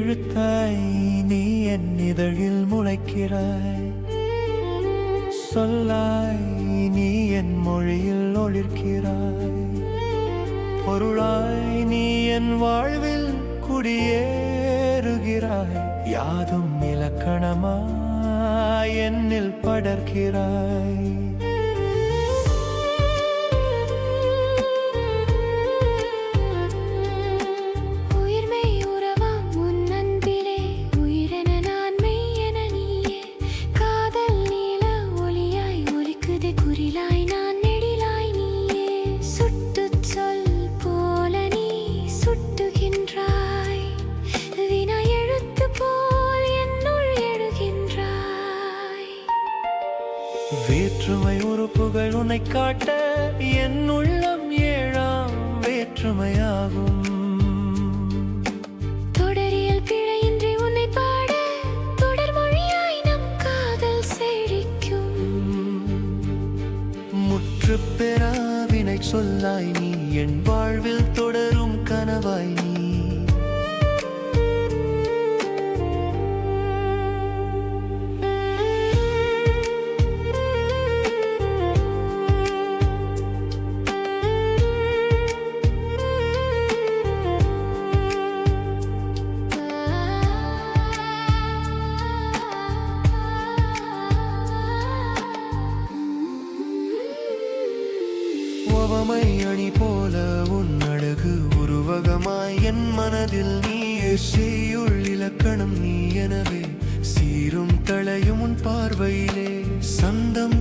எழுத்தாய் நீ என் இதழில் முளைக்கிறாய், சொல்லாய் நீ என் மொழியில் ஒளிர்க்கிறாய், பொருளாய் நீ என் வாழ்வில் குடியேறுகிறாய், யாதும் இலக்கணமாய் என்னில் படர்கிறாய். வேற்றுமை உறுப்புகள் உன்னை காட்ட என் உள்ளம் ஏழாம் வேற்றுமையாகும். தொடரியல் பிழையின்றி உன்னை பாட தொடர் மொழியாய் நம் காதல் செழிக்கும். முற்று பெறாவினை சொல்லாய் நீ என் வாழ்வில் தொடரும் கனவாய் நீ. உவமை அணி போல உன் அழகு உருவகமாய் என் மனதில் நீயே செய்யுள் இலக்கணம் நீ எனவே சீரும் தளையும் உன் பார்வையிலே சந்தம்